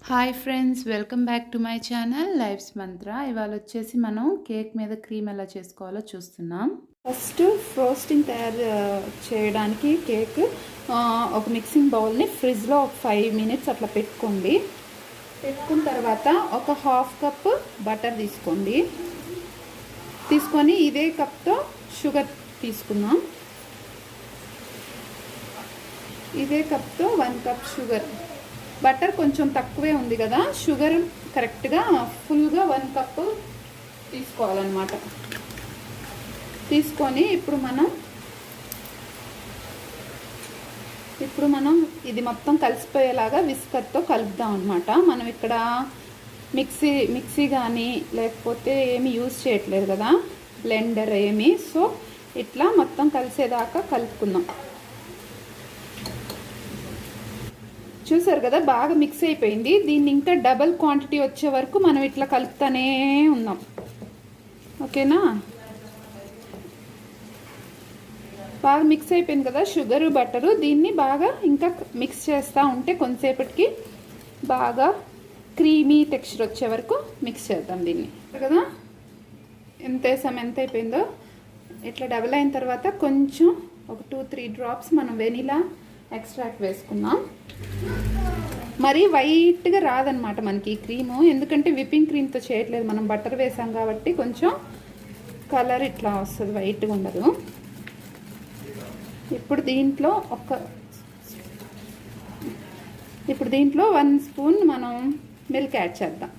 Hi friends, welcome back to my channel life's Mantra. ఇవాళ వచ్చేసి మనం కేక్ మీద క్రీమ్ ఎలా చేసుకోవాలో చూస్తున్నాం. ఫస్ట్ ఫ్రోస్టింగ్ చేయడానికి కేక్ ఒక మిక్సింగ్ బౌల్ని ఫ్రిడ్జ్లో ఒక 5 minutes అట్లా పెట్టుకోండి. పెట్టుకున్న తర్వాత ఒక హాఫ్ కప్ బటర్ తీసుకొని ఇదే కప్తో షుగర్ తీసుకుందాం. ఇదే కప్తో 1 కప్ షుగర్. బటర్ కొంచెం తక్కువే ఉంది కదా, షుగర్ కరెక్ట్గా ఫుల్గా 1 కప్ తీసుకోవాలన్నమాట. తీసుకొని ఇప్పుడు మనం ఇది మొత్తం కలిసిపోయేలాగా విస్కర్తో కలుపుదాం అనమాట. మనం ఇక్కడ మిక్సీ కానీ లేకపోతే ఏమి యూజ్ చేయట్లేదు కదా, బ్లెండర్ ఏమి. సో ఇట్లా మొత్తం కలిసేదాకా కలుపుకుందాం. చూసారు కదా, బాగా మిక్స్ అయిపోయింది. దీన్ని ఇంకా డబల్ క్వాంటిటీ వచ్చే వరకు మనం ఇట్లా కలుపుతానే ఉన్నాం. ఓకేనా, బాగా మిక్స్ అయిపోయింది కదా షుగరు బటరు. దీన్ని బాగా ఇంకా మిక్స్ చేస్తూ ఉంటే కొంతసేపటికి బాగా క్రీమీ టెక్స్చర్ వచ్చే వరకు మిక్స్ చేద్దాం దీన్ని కదా. ఎంత అయిపోయిందో ఇట్లా డబల్ అయిన తర్వాత కొంచెం ఒక 2-3 drops మనం వెనిలా ఎక్స్ట్రాక్ట్ వేసుకుందాం. మరి వైట్గా రాదనమాట మనకి క్రీము, ఎందుకంటే విప్పింగ్ క్రీమ్తో చేయట్లేదు, మనం బటర్ వేసాం కాబట్టి కొంచెం కలర్ ఇట్లా వస్తుంది, వైట్గా ఉండదు. ఇప్పుడు దీంట్లో 1 స్పూన్ మనం మిల్క్ యాడ్ చేద్దాం.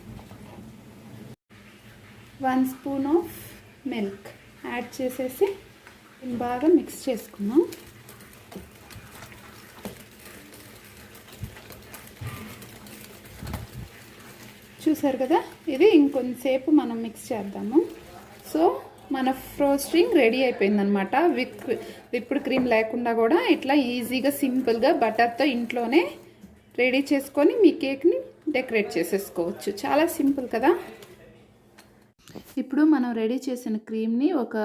1 స్పూన్ ఆఫ్ మిల్క్ యాడ్ చేసేసి బాగా మిక్స్ చేసుకుందాం. చూసారు కదా, ఇది ఇంకొంతసేపు మనం మిక్స్ చేద్దాము. సో మన ఫ్రోస్టింగ్ రెడీ అయిపోయిందనమాట. విప్డ్ క్రీమ్ లేకుండా కూడా ఇట్లా ఈజీగా సింపుల్గా బటర్తో ఇంట్లోనే రెడీ చేసుకొని మీ కేక్ని డెకరేట్ చేసేసుకోవచ్చు. చాలా సింపుల్ కదా. ఇప్పుడు మనం రెడీ చేసిన క్రీమ్ని ఒక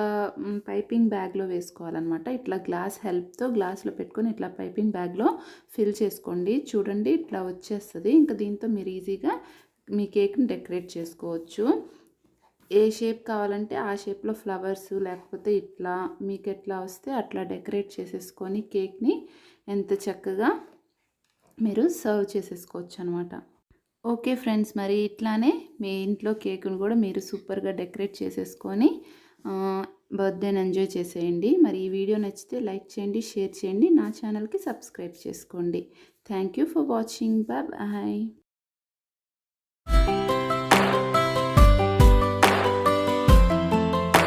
పైపింగ్ బ్యాగ్లో వేసుకోవాలన్నమాట. ఇట్లా గ్లాస్లో పెట్టుకొని ఇట్లా పైపింగ్ బ్యాగ్లో ఫిల్ చేసుకోండి. చూడండి, ఇట్లా వచ్చేస్తుంది. ఇంకా దీంతో మీరు ఈజీగా మీ కేక్ని డెకరేట్ చేసుకోవచ్చు. ఏ షేప్ కావాలంటే ఆ షేప్లో ఫ్లవర్స్ లేకపోతే ఇట్లా మీకు ఎట్లా వస్తే అట్లా డెకరేట్ చేసేసుకొని కేక్ని ఎంత చక్కగా మీరు సర్వ్ చేసేసుకోవచ్చు అనమాట. ఓకే ఫ్రెండ్స్, మరి ఇట్లానే మీ ఇంట్లో కేక్ను కూడా మీరు సూపర్గా డెకరేట్ చేసేసుకొని బర్త్డేని ఎంజాయ్ చేసేయండి. మరి ఈ వీడియో నచ్చితే లైక్ చేయండి, షేర్ చేయండి, నా ఛానల్కి సబ్స్క్రైబ్ చేసుకోండి. Thank you for watching. Bye.